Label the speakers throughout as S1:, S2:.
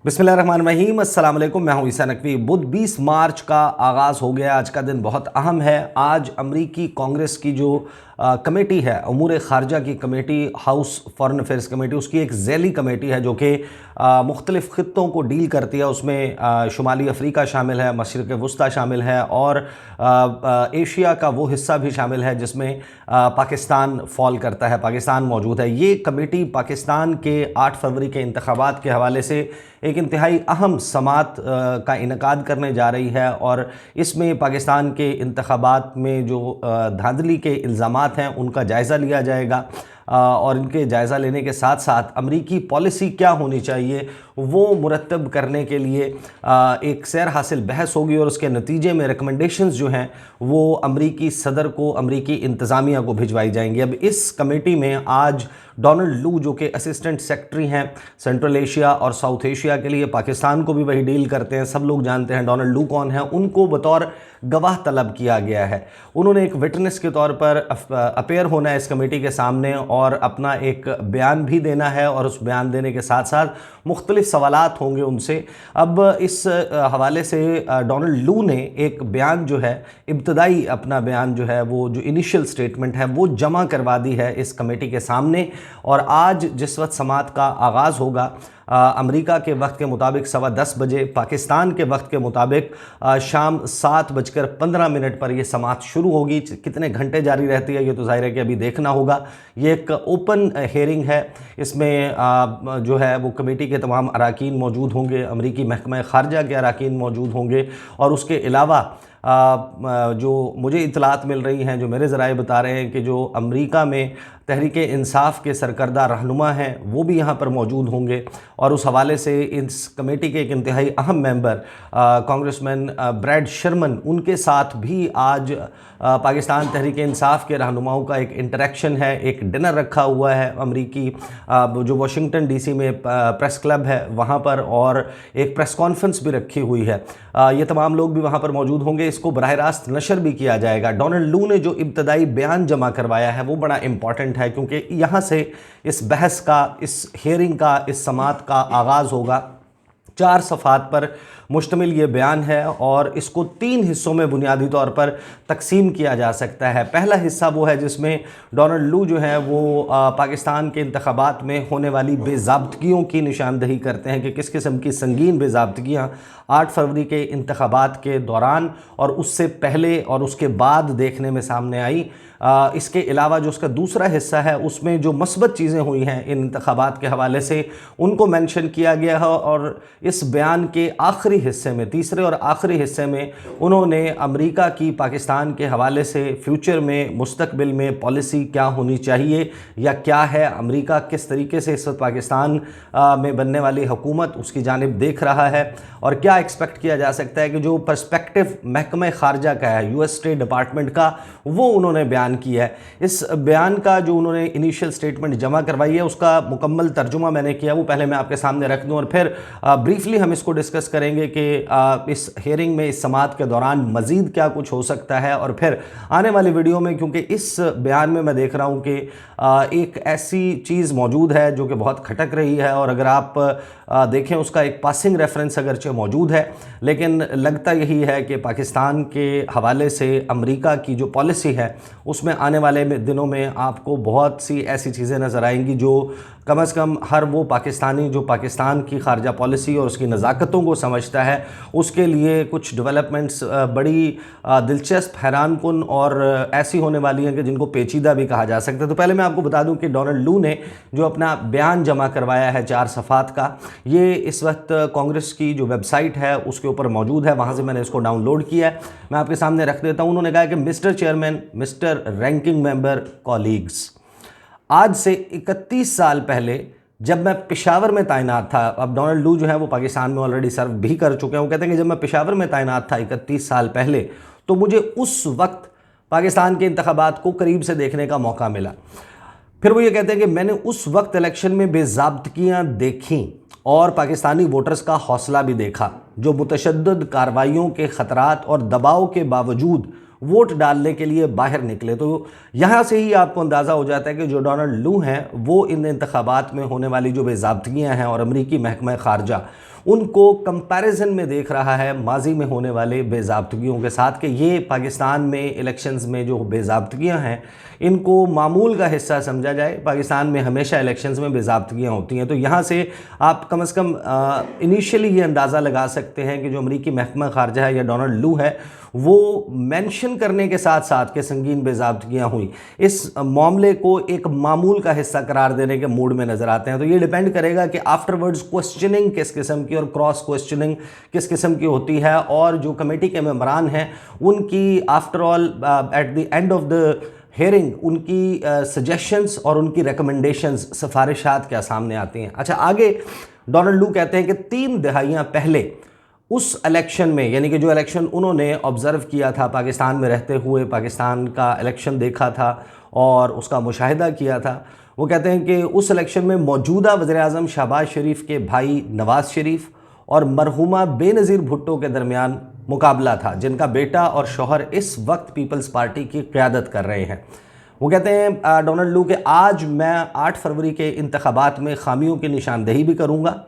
S1: बिस्मिल्लाहिर्रहमानिर्रहीम, अस्सलाम वालेकुम। मैं हूं ईसा नकवी। बुध 20 मार्च का आगाज़ हो गया। आज का दिन बहुत अहम है। आज अमरीकी कांग्रेस की जो कमेटी है, अमूर ख़ारजा की committee, house foreign affairs committee, उसकी एक ज़ैली कमेटी है जो कि मुख्तलिफ़ ख़ित्तों को डील करती है। उसमें शुमाली अफ्रीका शामिल है, मशरिक़ वुस्ता शामिल है और एशिया का वो हिस्सा भी शामिल है जिसमें पाकिस्तान फ़ॉल करता है, पाकिस्तान मौजूद है। ये कमेटी पाकिस्तान के 8 फरवरी के इंतख़ाबात के हवाले से एक इंतहाई अहम समात का इनकाद करने जा रही है और इसमें पाकिस्तान के इंतख़ाबात में जो धांधली के इल्ज़ामात हैं उनका जायज़ा लिया जाएगा और इनके जायज़ा लेने के साथ साथ अमरीकी पॉलिसी क्या होनी चाहिए वो मुरतब करने के लिए एक सैर हासिल बहस होगी और उसके नतीजे में रिकमेंडेशंस जो हैं वो अमरीकी सदर को, अमरीकी इंतज़ामिया को भिजवाई जाएंगी। अब इस कमेटी में आज डोनाल्ड लू जो कि असिस्टेंट सेक्रेटरी हैं सेंट्रल एशिया और साउथ एशिया के लिए, पाकिस्तान को भी वही डील करते हैं, सब लोग जानते हैं डोनाल्ड लू कौन है, उनको बतौर गवाह तलब किया गया है। उन्होंने एक विटनेस के तौर पर अपेयर होना है इस कमेटी के सामने और अपना एक बयान भी देना है और उस बयान देने के साथ साथ मुख्तलिफ सवालात होंगे उनसे। अब इस हवाले से डोनाल्ड लू ने एक बयान जो है, इब्तदाई अपना बयान जो है, वो जो इनिशियल स्टेटमेंट है वो जमा करवा दी है इस कमेटी के सामने। और आज जिस वक्त समात का आगाज़ होगा अमेरिका के वक्त के मुताबिक 10:15 बजे, पाकिस्तान के वक्त के मुताबिक शाम 7:15 पर यह समात शुरू होगी। कितने घंटे जारी रहती है ये तो ज़ाहिर है कि अभी देखना होगा। ये एक ओपन हेयरिंग है। इसमें जो है वो कमेटी के तमाम अराकीन मौजूद होंगे, अमरीकी महकमा ख़ारजा के अराकीन मौजूद होंगे और उसके अलावा जो मुझे इतलात मिल रही हैं, जो मेरे ज़राए बता रहे हैं कि जो अमेरिका में तहरीक इंसाफ के सरकर्दा रहनुमा हैं वो भी यहाँ पर मौजूद होंगे और उस हवाले से इस कमेटी के एक इंतहाई अहम मेंबर कांग्रेसमैन ब्रैड शर्मन, उनके साथ भी आज पाकिस्तान तहरीक इंसाफ के रहनुमाओं का एक इंटरेक्शन है, एक डिनर रखा हुआ है अमरीकी जो वाशिंगटन डीसी में प्रेस क्लब है वहाँ पर, और एक प्रेस कॉन्फ्रेंस भी रखी हुई है। ये तमाम लोग भी वहाँ पर मौजूद होंगे। इसको बराह रास्त नशर भी किया जाएगा। डोनाल्ड लू ने जो इब्तदाई बयान जमा करवाया है वो बड़ा इंपॉर्टेंट है क्योंकि यहाँ से इस बहस का, इस हेयरिंग का, इस समात का आगाज़ होगा। 4 सफ़ात पर मुश्तमिल ये बयान है और इसको 3 हिस्सों में बुनियादी तौर पर तकसीम किया जा सकता है। पहला हिस्सा वो है जिसमें डोनाल्ड लू जो है वो पाकिस्तान के इंतख़ाबात में होने वाली बेज़ाब्तगियों की निशानदही करते हैं कि किस किस्म की संगीन बेज़ाब्तगियाँ 8 फरवरी के इंतख़ाबात के दौरान और उससे पहले और उसके बाद देखने में सामने आई। इसके अलावा जो उसका दूसरा हिस्सा है उसमें जो मस्बत चीज़ें हुई हैं इन इंतख़ाबात के हवाले से उनको मेंशन किया गया है और इस बयान के आखिरी हिस्से में, तीसरे और आखिरी हिस्से में, उन्होंने अमेरिका की पाकिस्तान के हवाले से फ्यूचर में, मुस्तकबिल में पॉलिसी क्या होनी चाहिए या क्या है, अमेरिका किस तरीके से इस वक्त पाकिस्तान में बनने वाली हुकूमत उसकी जानिब देख रहा है और क्या एक्सपेक्ट किया जा सकता है कि जो पर्सपेक्टिव महकमा ख़ारजा का है, यूएस स्टेट डिपार्टमेंट का, वो उन्होंने बयान किया है। इस बयान का जो उन्होंने इनिशियल स्टेटमेंट जमा करवाई है उसका मुकम्मल तर्जुमा मैंने किया, वो पहले मैं आपके सामने रख दूं और फिर ब्रीफली हम इसको डिस्कस करेंगे कि इस हेयरिंग में, इस समात के दौरान मज़ीद क्या कुछ हो सकता है। और फिर आने वाली वीडियो में, क्योंकि इस बयान में मैं देख रहा हूँ कि एक ऐसी चीज़ मौजूद है जो कि बहुत खटक रही है और अगर आप देखें उसका एक पासिंग रेफरेंस अगरचे मौजूद है, लेकिन लगता यही है कि पाकिस्तान के हवाले से अमेरिका की जो पॉलिसी है उसमें आने वाले दिनों में आपको बहुत सी ऐसी चीज़ें नज़र आएंगी जो कम से कम हर वो पाकिस्तानी जो पाकिस्तान की खारजा पॉलिसी और उसकी नज़ाकतों को समझता है उसके लिए कुछ डेवलपमेंट्स बड़ी दिलचस्प, हैरानकुन और ऐसी होने वाली हैं कि जिनको पेचीदा भी कहा जा सकता है। तो पहले मैं आपको बता दूं कि डोनाल्ड लू ने जो अपना बयान जमा करवाया है 4 सफ़ात का, ये इस वक्त कांग्रेस की जो वेबसाइट है उसके ऊपर मौजूद है, वहाँ से मैंने इसको डाउनलोड किया है। मैं आपके सामने रख देता हूँ। उन्होंने कहा कि mister chairman, mister ranking member, colleagues, आज से 31 साल पहले जब मैं पेशावर में तैनात था, अब डोनाल्ड लू जो है वो पाकिस्तान में ऑलरेडी सर्व भी कर चुके हैं, वो कहते हैं कि जब मैं पेशावर में तैनात था 31 साल पहले तो मुझे उस वक्त पाकिस्तान के इंतख़ाबात को करीब से देखने का मौका मिला। फिर वो ये कहते हैं कि मैंने उस वक्त इलेक्शन में बेज़ाब्तगियाँ देखीं और पाकिस्तानी वोटर्स का हौसला भी देखा जो मुतशद्दिद कार्रवाइयों के ख़तरात और दबाव के बावजूद वोट डालने के लिए बाहर निकले। तो यहाँ से ही आपको अंदाज़ा हो जाता है कि जो डोनाल्ड लू हैं वो इन इंतखाबात में होने वाली जो बेज़ाब्तियाँ हैं और अमरीकी महकमा ख़ारजा ان کو कंपैरिजन में देख रहा है माजी में होने वाले बेज़ाब्तगियों के साथ कि ये पाकिस्तान में इलेक्शंस में जो बेज़ाब्तगियाँ हैं इनको मामूल का हिस्सा समझा जाए। पाकिस्तान में हमेशा इलेक्शंस में बेज़ाब्तगियाँ होती हैं। तो यहाँ से आप कम से कम इनिशियली ये अंदाज़ा लगा सकते हैं कि जो अमरीकी महकमा ख़ारजा है या डोनाल्ड लू है वो मेंशन करने के साथ साथ कि संगीन बेज़ाब्तगियाँ हुई, इस मामले को एक मामूल का हिस्सा करार देने के मूड में नज़र आते हैं। तो ये डिपेंड करेगा कि आफ्टरवर्ड्स क्वेश्चनिंग किस किस्म की और क्रॉस क्वेश्चनिंग किस किस्म की होती है, और जो कमेटी के मेंबरान हैं उनकी after all at the end of the hearing उनकी सजेशंस और उनकी रिकमेंडेशंस सिफारिशात क्या सामने आती हैं। अच्छा, आगे डोनाल्ड लू कहते हैं कि 3 दहाइयाँ पहले उस इलेक्शन में, यानी कि जो इलेक्शन उन्होंने ऑब्ज़र्व किया था, पाकिस्तान में रहते हुए पाकिस्तान का इलेक्शन देखा था और उसका मुशाहिदा किया था, वो कहते हैं कि उस इलेक्शन में मौजूदा वज़ीर-ए-आज़म शहबाज शरीफ के भाई नवाज़ शरीफ और मरहुमा बेनज़ीर भुट्टो के दरमियान मुकाबला था, जिनका बेटा और शौहर इस वक्त पीपल्स पार्टी की क़यादत कर रहे हैं। वो कहते हैं डोनाल्ड लू कि आज मैं 8 फरवरी के इंतखाबात में खामियों की निशानदेही भी करूँगा,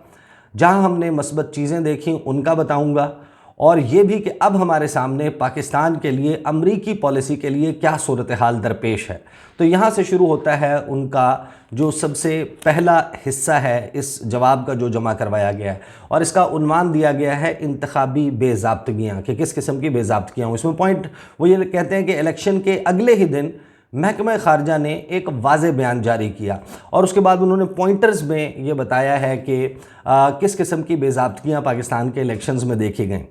S1: जहां हमने मस्बत चीज़ें देखी उनका बताऊंगा, और ये भी कि अब हमारे सामने पाकिस्तान के लिए अमरीकी पॉलिसी के लिए क्या सूरत हाल दरपेश है। तो यहाँ से शुरू होता है उनका जो सबसे पहला हिस्सा है इस जवाब का जो जमा करवाया गया है, और इसका उन्वान दिया गया है इंतखाबी बेज़ाब्तगियाँ, कि किस किस्म की बेज़ाब्तगियाँ। इसमें पॉइंट वो ये कहते हैं कि इलेक्शन के अगले ही दिन महकमा ख़ारजा ने एक वाज़े बयान जारी किया, और उसके बाद उन्होंने पॉइंटर्स में ये बताया है कि किस किस्म की बेज़ाब्तगियाँ पाकिस्तान के इलेक्शंस में देखी गई।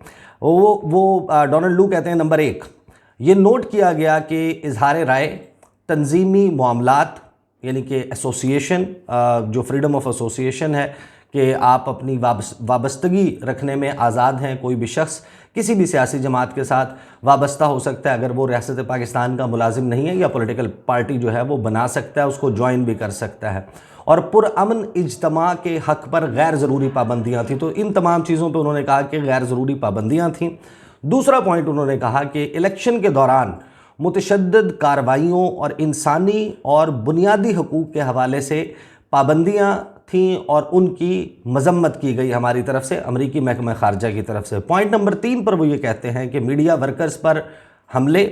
S1: वो डोनाल्ड लू कहते हैं, नंबर 1, ये नोट किया गया कि इजहार राय, तंजीमी मामलात यानी कि एसोसिएशन, जो फ्रीडम ऑफ एसोसिएशन है कि आप अपनी वाबस्तगी रखने में आज़ाद हैं, कोई भी शख्स किसी भी सियासी जमात के साथ वाबस्ता हो सकता है, अगर वो रियासत पाकिस्तान का मुलाजिम नहीं है या पॉलिटिकल पार्टी जो है वो बना सकता है, उसको ज्वाइन भी कर सकता है, और पुरअमन इज्तमा के हक़ पर गैर ज़रूरी पाबंदियाँ थी। तो इन तमाम चीज़ों पर उन्होंने कहा कि गैर ज़रूरी पाबंदियाँ थीं। दूसरा पॉइंट उन्होंने कहा कि इलेक्शन के दौरान मुतशद्दिद कार्रवाइयों और इंसानी और बुनियादी हकूक़ के हवाले से पाबंदियाँ थीं, और उनकी मजम्मत की गई हमारी तरफ से, अमरीकी महकमा ख़ारजा की तरफ से। पॉइंट नंबर 3 पर वो ये कहते हैं कि मीडिया वर्कर्स पर हमले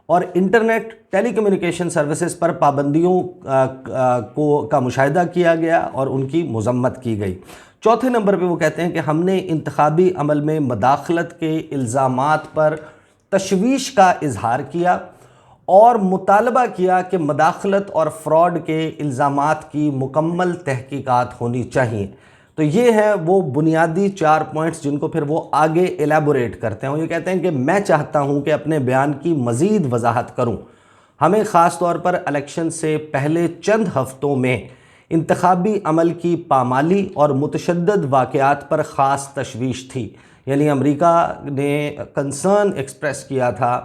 S1: और इंटरनेट टेलीकम्युनिकेशन सर्विसेज पर पाबंदियों का मुशाहिदा किया गया और उनकी मजम्मत की गई। चौथे नंबर पे वो कहते हैं कि हमने इंतखाबी अमल में मदाखलत के इल्ज़ामात पर तशवीश का इजहार किया और मुतालबा किया कि मदाखलत और फ्रॉड के इल्ज़ामात की मुकम्मल तहकीकात होनी चाहिए। तो ये हैं वो बुनियादी 4 पॉइंट्स जिनको फिर वो आगे एलेबोरेट करते हैं। वो ये कहते हैं कि मैं चाहता हूँ कि अपने बयान की मज़ीद वजाहत करूँ। हमें ख़ास तौर पर इलेक्शन से पहले चंद हफ़्तों में इंतखाबी अमल की पामाली और मुतशद्दिद वाक़यात पर ख़ास तशवीश थी। यानी अमेरिका ने कंसर्न एक्सप्रेस किया था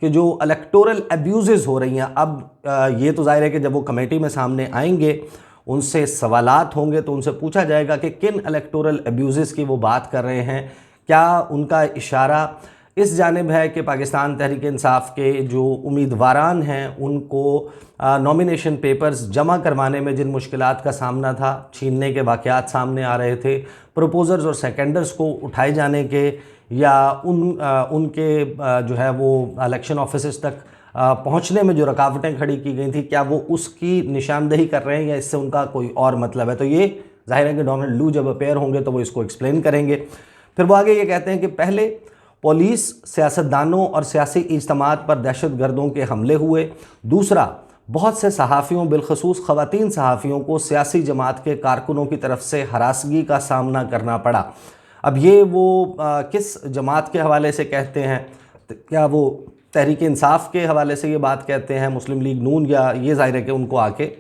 S1: कि जो इलेक्टोरल अब्यूज़ हो रही हैं, अब ये तो ज़ाहिर है कि जब वो कमेटी में सामने आएंगे उनसे सवालात होंगे तो उनसे पूछा जाएगा कि किन इलेक्टोरल अब्यूज़ की वो बात कर रहे हैं। क्या उनका इशारा इस जानिब है कि पाकिस्तान तहरीक इंसाफ के जो उम्मीदवारान हैं उनको नॉमिनेशन पेपर्स जमा करवाने में जिन मुश्किलात का सामना था, छीनने के वाक़यात सामने आ रहे थे, प्रपोजर्स और सेकेंडर्स को उठाए जाने के या उनके जो है वो इलेक्शन ऑफिस तक पहुंचने में जो रुकावटें खड़ी की गई थी, क्या वो उसकी निशानदेही कर रहे हैं या इससे उनका कोई और मतलब है। तो ये जाहिर है कि डोनाल्ड लू जब अपेयर होंगे तो वो इसको एक्सप्लेन करेंगे। फिर वो आगे ये कहते हैं कि पहले पुलिस, सियासतदानों और सियासी इज्तिमात पर दहशतगर्दों के हमले हुए। दूसरा, बहुत से सहाफ़ियों, बिलखसूस ख़वातीन सहाफ़ियों को सियासी जमात के कारकुनों की तरफ से हरासगी का सामना करना पड़ा। अब ये वो किस जमात के हवाले से कहते हैं, क्या वो तहरीक इंसाफ के हवाले से ये बात कहते हैं, मुस्लिम लीग नून, या ये ज़ाहिर है कि उनको आके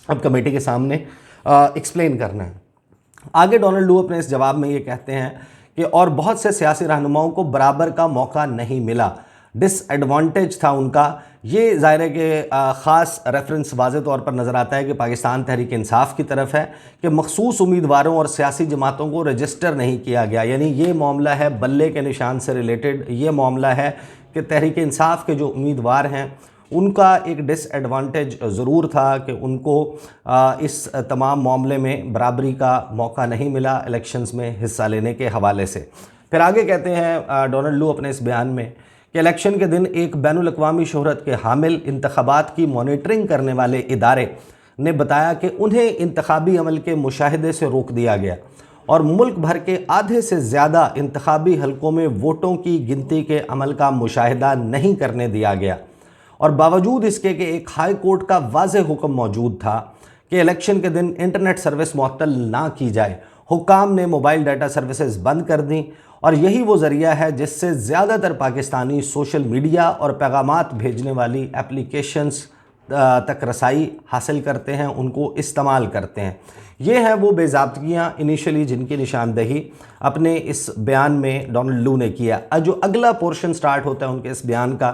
S1: अब कमेटी के सामने एक्सप्लेन करना है। आगे डोनाल्ड लू अपने इस जवाब में ये कहते हैं कि और बहुत से सियासी रहनुमाओं को बराबर का मौका नहीं मिला, डिसएडवांटेज था उनका। ये ज़ाहिर है कि ख़ास रेफरेंस वाज़े तौर पर नज़र आता है कि पाकिस्तान तहरीक इंसाफ की तरफ है कि मखसूस उम्मीदवारों और सियासी जमातों को रजिस्टर नहीं किया गया। यानी ये मामला है बल्ले के निशान से रिलेटेड। ये मामला है कि तहरीक इंसाफ के जो उम्मीदवार हैं ان کا ایک ڈس ایڈوانٹیج ضرور تھا کہ ان کو اس تمام معاملے میں برابری کا موقع نہیں ملا الیکشنز میں حصہ لینے کے حوالے سے۔ پھر آگے کہتے ہیں ڈونلڈ لو اپنے اس بیان میں کہ الیکشن کے دن ایک بین الاقوامی شہرت کے حامل انتخابات کی مانیٹرنگ کرنے والے ادارے نے بتایا کہ انہیں انتخابی عمل کے مشاہدے سے روک دیا گیا اور ملک بھر کے آدھے سے زیادہ انتخابی حلقوں میں ووٹوں کی گنتی کے عمل کا مشاہدہ نہیں کرنے دیا گیا، اور باوجود اس کے کہ ایک ہائی کورٹ کا واضح حکم موجود تھا کہ الیکشن کے دن انٹرنیٹ سروس معطل نہ کی جائے، حکام نے موبائل ڈیٹا سروسز بند کر دیں، اور یہی وہ ذریعہ ہے جس سے زیادہ تر پاکستانی سوشل میڈیا اور پیغامات بھیجنے والی اپلیکیشنز تک رسائی حاصل کرتے ہیں، ان کو استعمال کرتے ہیں۔ یہ ہیں وہ بے ضابطگیاں انیشلی جن کی نشاندہی اپنے اس بیان میں ڈونلڈ لو نے کیا۔ جو اگلا پورشن سٹارٹ ہوتا ہے ان کے اس بیان کا،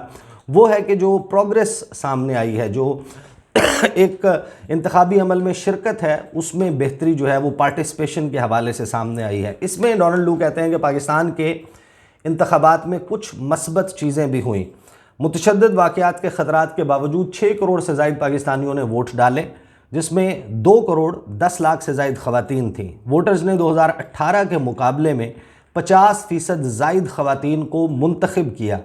S1: وہ ہے کہ جو پروگریس سامنے آئی ہے، جو ایک انتخابی عمل میں شرکت ہے، اس میں بہتری جو ہے وہ پارٹیسپیشن کے حوالے سے سامنے آئی ہے۔ اس میں ڈونلڈ لو کہتے ہیں کہ پاکستان کے انتخابات میں کچھ مثبت چیزیں بھی ہوئیں۔ متشدد واقعات کے خطرات کے باوجود 6 کروڑ سے زائد پاکستانیوں نے ووٹ ڈالے، جس میں 2 کروڑ 10 لاکھ سے زائد خواتین تھیں۔ ووٹرز نے 2018 کے مقابلے میں 50% زائد خواتین کو منتخب کیا۔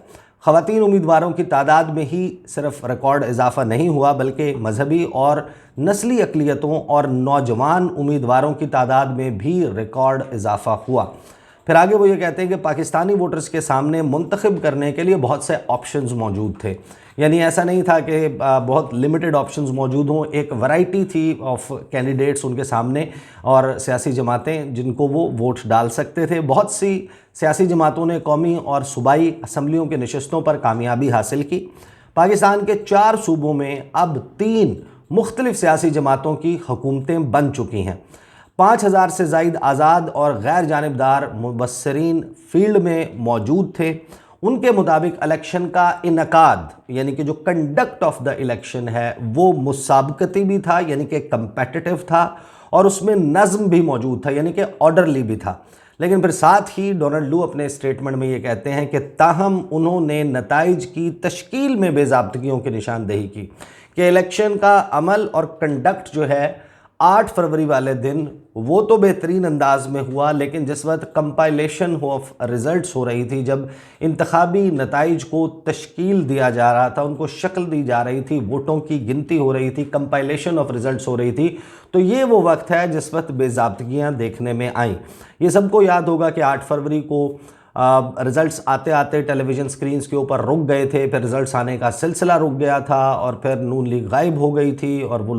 S1: خواتین امیدواروں کی تعداد میں ہی صرف ریکارڈ اضافہ نہیں ہوا، بلکہ مذہبی اور نسلی اقلیتوں اور نوجوان امیدواروں کی تعداد میں بھی ریکارڈ اضافہ ہوا۔ پھر آگے وہ یہ کہتے ہیں کہ پاکستانی ووٹرز کے سامنے منتخب کرنے کے لیے بہت سے آپشنز موجود تھے، یعنی ایسا نہیں تھا کہ بہت لمیٹڈ آپشنز موجود ہوں، ایک ورائٹی تھی آف کینڈیڈیٹس ان کے سامنے اور سیاسی جماعتیں جن کو وہ ووٹ ڈال سکتے تھے۔ بہت سی سیاسی جماعتوں نے قومی اور صوبائی اسمبلیوں کے نشستوں پر کامیابی حاصل کی۔ پاکستان کے 4 صوبوں میں اب 3 مختلف سیاسی جماعتوں کی حکومتیں بن چکی ہیں۔ 5000 سے زائد آزاد اور غیر جانبدار مبصرین فیلڈ میں موجود تھے۔ ان کے مطابق الیکشن کا انعقاد یعنی کہ جو کنڈکٹ آف دا الیکشن ہے وہ مسابقتی بھی تھا، یعنی کہ کمپیٹیٹیو تھا، اور اس میں نظم بھی موجود تھا، یعنی کہ آرڈرلی بھی تھا۔ لیکن پھر ساتھ ہی ڈونلڈ لو اپنے اسٹیٹمنٹ میں یہ کہتے ہیں کہ تاہم انہوں نے نتائج کی تشکیل میں بے ضابطگیوں کی نشاندہی کی کہ الیکشن کا عمل اور کنڈکٹ جو ہے 8 فروری والے دن وہ تو بہترین انداز میں ہوا، لیکن جس وقت کمپائلیشن آف ریزلٹس ہو رہی تھی، جب انتخابی نتائج کو تشکیل دیا جا رہا تھا، ان کو شکل دی جا رہی تھی، ووٹوں کی گنتی ہو رہی تھی، کمپائلیشن آف ریزلٹس ہو رہی تھی، تو یہ وہ وقت ہے جس وقت بے ضابطگیاں دیکھنے میں آئیں۔ یہ سب کو یاد ہوگا کہ 8 فروری کو رزلٹس آتے آتے ٹیلی ویژن سکرینز کے اوپر رک گئے تھے، پھر رزلٹس آنے کا سلسلہ رک گیا تھا، اور پھر نون لیگ غائب ہو گئی تھی، اور وہ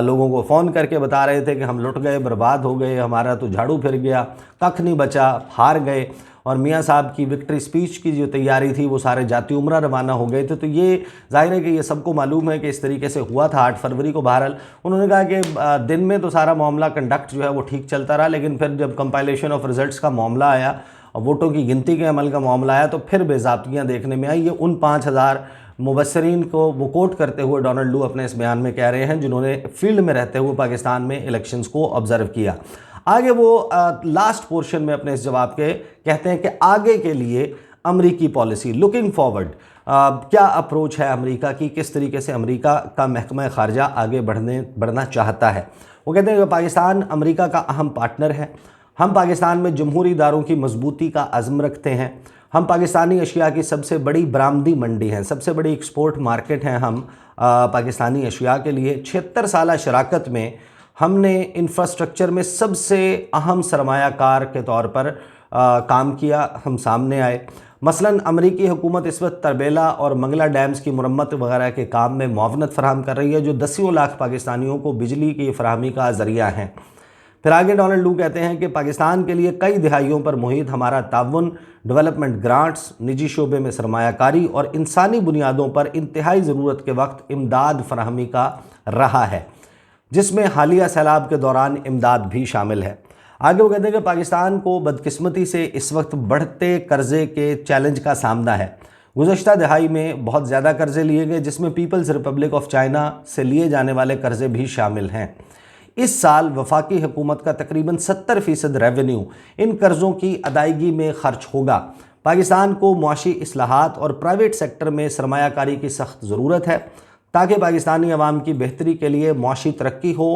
S1: لوگوں کو فون کر کے بتا رہے تھے کہ ہم لٹ گئے، برباد ہو گئے، ہمارا تو جھاڑو پھر گیا، ککھ نہیں بچا، ہار گئے۔ اور میاں صاحب کی وکٹری سپیچ کی جو تیاری تھی وہ سارے جاتی عمرہ روانہ ہو گئے تھے۔ تو یہ ظاہر ہے کہ یہ سب کو معلوم ہے کہ اس طریقے سے ہوا تھا 8 فروری کو۔ بہرحال انہوں نے کہا کہ دن میں تو سارا معاملہ کنڈکٹ جو ہے وہ ٹھیک چلتا رہا، لیکن پھر جب کمپائلیشن آف ریزلٹس کا معاملہ آیا، ووٹوں کی گنتی کے عمل کا معاملہ آیا، تو پھر بے ضابطگیاں دیکھنے میں آئی۔ یہ ان 5000 مبصرین کو وہ کوٹ کرتے ہوئے ڈونلڈ لو اپنے اس بیان میں کہہ رہے ہیں جنہوں نے فیلڈ میں رہتے ہوئے پاکستان میں الیکشنز کو آبزرو کیا۔ آگے وہ لاسٹ پورشن میں اپنے اس جواب کے کہتے ہیں کہ آگے کے لیے امریکی پالیسی، لکنگ فارورڈ، کیا اپروچ ہے امریکہ کی، کس طریقے سے امریکہ کا محکمہ خارجہ آگے بڑھنا چاہتا ہے۔ وہ کہتے ہیں کہ پاکستان امریکہ کا اہم پارٹنر ہے، ہم پاکستان میں جمہوری اداروں کی مضبوطی کا عزم رکھتے ہیں، ہم پاکستانی اشیاء کی سب سے بڑی برآمدی منڈی ہیں، سب سے بڑی ایکسپورٹ مارکیٹ ہیں ہم پاکستانی اشیاء کے لیے۔ 76 سالہ شراکت میں ہم نے انفراسٹرکچر میں سب سے اہم سرمایہ کار کے طور پر کام کیا، ہم سامنے آئے۔ مثلاً امریکی حکومت اس وقت تربیلا اور منگلا ڈیمز کی مرمت وغیرہ کے کام میں معاونت فراہم کر رہی ہے، جو 10 لاکھ پاکستانیوں کو بجلی کی فراہمی کا ذریعہ ہیں۔ پھر آگے ڈونلڈ لو کہتے ہیں کہ پاکستان کے لیے کئی دہائیوں پر محیط ہمارا تعاون، ڈیولپمنٹ گرانٹس، نجی شعبے میں سرمایہ کاری اور انسانی بنیادوں پر انتہائی ضرورت کے وقت امداد فراہمی کا رہا ہے، جس میں حالیہ سیلاب کے دوران امداد بھی شامل ہے۔ آگے وہ کہتے ہیں کہ پاکستان کو بدقسمتی سے اس وقت بڑھتے قرضے کے چیلنج کا سامنا ہے۔ گزشتہ دہائی میں بہت زیادہ قرضے لیے گئے، جس میں پیپلز ریپبلک آف چائنا سے لیے جانے والے قرضے بھی شامل ہیں۔ اس سال وفاقی حکومت کا تقریباً 70% ریونیو ان قرضوں کی ادائیگی میں خرچ ہوگا۔ پاکستان کو معاشی اصلاحات اور پرائیویٹ سیکٹر میں سرمایہ کاری کی سخت ضرورت ہے تاکہ پاکستانی عوام کی بہتری کے لیے معاشی ترقی ہو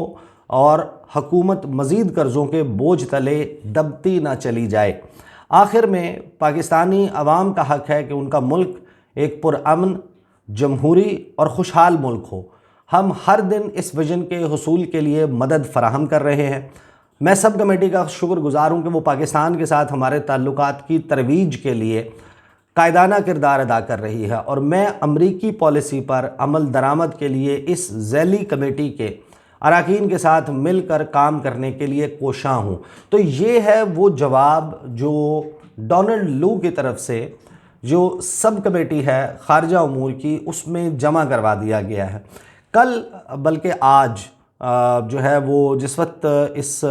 S1: اور حکومت مزید قرضوں کے بوجھ تلے دبتی نہ چلی جائے۔ آخر میں پاکستانی عوام کا حق ہے کہ ان کا ملک ایک پرامن، جمہوری اور خوشحال ملک ہو۔ ہم ہر دن اس ویژن کے حصول کے لیے مدد فراہم کر رہے ہیں۔ میں سب کمیٹی کا شکر گزار ہوں کہ وہ پاکستان کے ساتھ ہمارے تعلقات کی ترویج کے لیے قائدانہ کردار ادا کر رہی ہے، اور میں امریکی پالیسی پر عمل درآمد کے لیے اس ذیلی کمیٹی کے اراکین کے ساتھ مل کر کام کرنے کے لیے کوشاں ہوں۔ تو یہ ہے وہ جواب جو ڈونلڈ لو کی طرف سے جو سب کمیٹی ہے خارجہ امور کی اس میں جمع کروا دیا گیا ہے۔ کل بلکہ آج جو ہے وہ جس وقت اس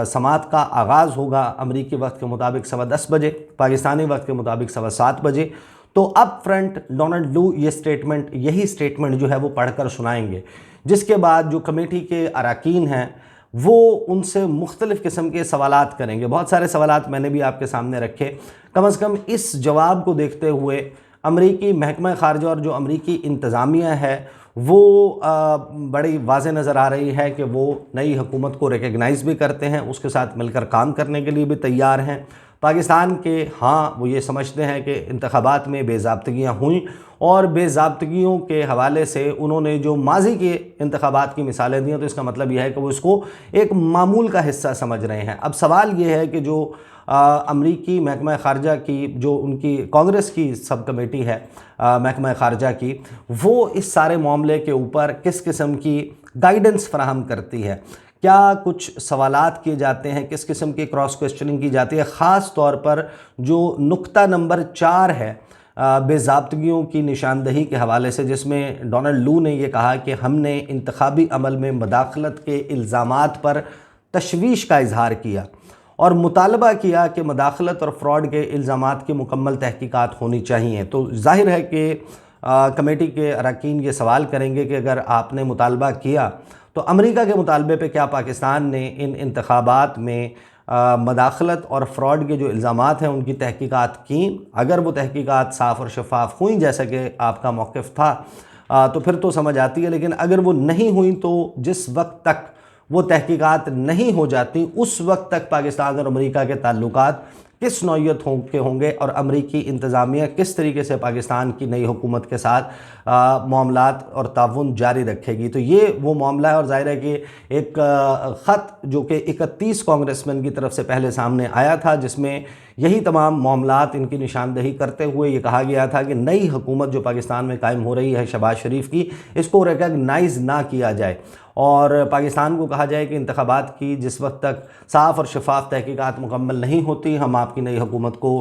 S1: سماعت کا آغاز ہوگا امریکی وقت کے مطابق 10:15 بجے، پاکستانی وقت کے مطابق 7:15 بجے، تو اپ فرنٹ ڈونلڈ لو یہی سٹیٹمنٹ جو ہے وہ پڑھ کر سنائیں گے، جس کے بعد جو کمیٹی کے اراکین ہیں وہ ان سے مختلف قسم کے سوالات کریں گے۔ بہت سارے سوالات میں نے بھی آپ کے سامنے رکھے۔ کم از کم اس جواب کو دیکھتے ہوئے امریکی محکمہ خارجہ اور جو امریکی انتظامیہ ہے وہ بڑی واضح نظر آ رہی ہے کہ وہ نئی حکومت کو ریکگنائز بھی کرتے ہیں، اس کے ساتھ مل کر کام کرنے کے لیے بھی تیار ہیں۔ پاکستان کے وہ یہ سمجھتے ہیں کہ انتخابات میں بے ضابطگیاں ہوئیں، اور بے ضابطگیوں کے حوالے سے انہوں نے جو ماضی کے انتخابات کی مثالیں دی ہیں، تو اس کا مطلب یہ ہے کہ وہ اس کو ایک معمول کا حصہ سمجھ رہے ہیں۔ اب سوال یہ ہے کہ جو امریکی محکمہ خارجہ کی جو ان کی کانگریس کی سب کمیٹی ہے محکمہ خارجہ کی، وہ اس سارے معاملے کے اوپر کس قسم کی گائیڈنس فراہم کرتی ہے، کیا کچھ سوالات کیے جاتے ہیں، کس قسم کی کراس کوسچننگ کی جاتی ہے، خاص طور پر جو نقطہ نمبر 4 ہے بے ضابطگیوں کی نشاندہی کے حوالے سے، جس میں ڈونلڈ لو نے یہ کہا کہ ہم نے انتخابی عمل میں مداخلت کے الزامات پر تشویش کا اظہار کیا اور مطالبہ کیا کہ مداخلت اور فراڈ کے الزامات کی مکمل تحقیقات ہونی چاہیے۔ تو ظاہر ہے کہ کمیٹی کے اراکین یہ سوال کریں گے کہ اگر آپ نے مطالبہ کیا تو امریکہ کے مطالبے پہ کیا پاکستان نے ان انتخابات میں مداخلت اور فراڈ کے جو الزامات ہیں ان کی تحقیقات کیں؟ اگر وہ تحقیقات صاف اور شفاف ہوئیں جیسا کہ آپ کا موقف تھا تو پھر تو سمجھ آتی ہے، لیکن اگر وہ نہیں ہوئیں تو جس وقت تک وہ تحقیقات نہیں ہو جاتی اس وقت تک پاکستان اور امریکہ کے تعلقات کس نوعیت کے ہوں گے، اور امریکی انتظامیہ کس طریقے سے پاکستان کی نئی حکومت کے ساتھ معاملات اور تعاون جاری رکھے گی۔ تو یہ وہ معاملہ ہے، اور ظاہر ہے کہ ایک خط جو کہ 31 کانگریسمین کی طرف سے پہلے سامنے آیا تھا، جس میں یہی تمام معاملات ان کی نشاندہی کرتے ہوئے یہ کہا گیا تھا کہ نئی حکومت جو پاکستان میں قائم ہو رہی ہے شہباز شریف کی، اس کو ریکگنائز نہ کیا جائے، اور پاکستان کو کہا جائے کہ انتخابات کی جس وقت تک صاف اور شفاف تحقیقات مکمل نہیں ہوتی ہم آپ کی نئی حکومت کو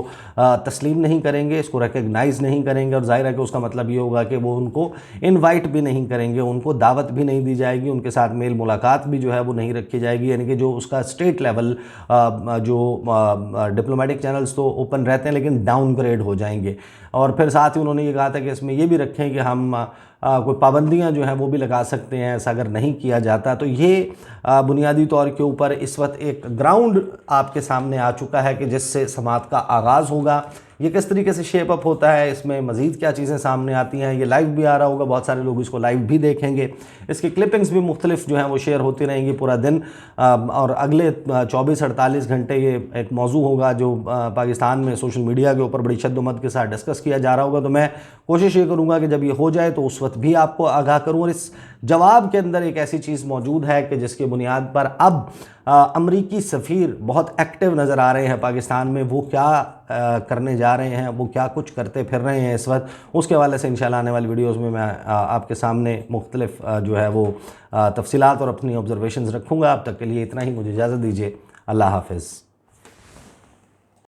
S1: تسلیم نہیں کریں گے، اس کو ریکگنائز نہیں کریں گے، اور ظاہر ہے کہ اس کا مطلب یہ ہوگا کہ وہ ان کو انوائٹ بھی نہیں کریں گے، ان کو دعوت بھی نہیں دی جائے گی، ان کے ساتھ میل ملاقات بھی جو ہے وہ نہیں رکھی جائے گی، یعنی کہ جو اس کا اسٹیٹ لیول جو ڈپلومیٹک چینلز تو اوپن رہتے ہیں لیکن ڈاؤن گریڈ ہو جائیں گے۔ اور پھر ساتھ ہی انہوں نے یہ کہا تھا کہ اس میں یہ بھی رکھیں کہ ہم کوئی پابندیاں جو ہیں وہ بھی لگا سکتے ہیں ایسا اگر نہیں کیا جاتا۔ تو یہ بنیادی طور کے اوپر اس وقت ایک گراؤنڈ آپ کے سامنے آ چکا ہے کہ جس سے سماعت کا آغاز ہوگا، یہ کس طریقے سے شیپ اپ ہوتا ہے، اس میں مزید کیا چیزیں سامنے آتی ہیں، یہ لائیو بھی آ رہا ہوگا، بہت سارے لوگ اس کو لائیو بھی دیکھیں گے، اس کی کلپنگز بھی مختلف جو ہیں وہ شیئر ہوتی رہیں گی پورا دن، اور اگلے 24-48 گھنٹے یہ ایک موضوع ہوگا جو پاکستان میں سوشل میڈیا کے اوپر بڑی شد و مد کے ساتھ ڈسکس کیا جا رہا ہوگا۔ تو میں کوشش یہ کروں گا کہ جب یہ ہو جائے تو اس وقت بھی آپ کو آگاہ کروں، اور اس جواب کے اندر ایک ایسی چیز موجود ہے کہ جس کی بنیاد پر اب امریکی سفیر بہت ایکٹیو نظر آ رہے ہیں پاکستان میں، وہ کیا کرنے جا رہے ہیں، وہ کیا کچھ کرتے پھر رہے ہیں اس وقت، اس کے حوالے سے انشاءاللہ آنے والی ویڈیوز میں آپ کے سامنے مختلف جو ہے وہ تفصیلات اور اپنی آبزرویشنز رکھوں گا۔ اب تک کے لیے اتنا ہی، مجھے اجازت دیجیے، اللہ حافظ۔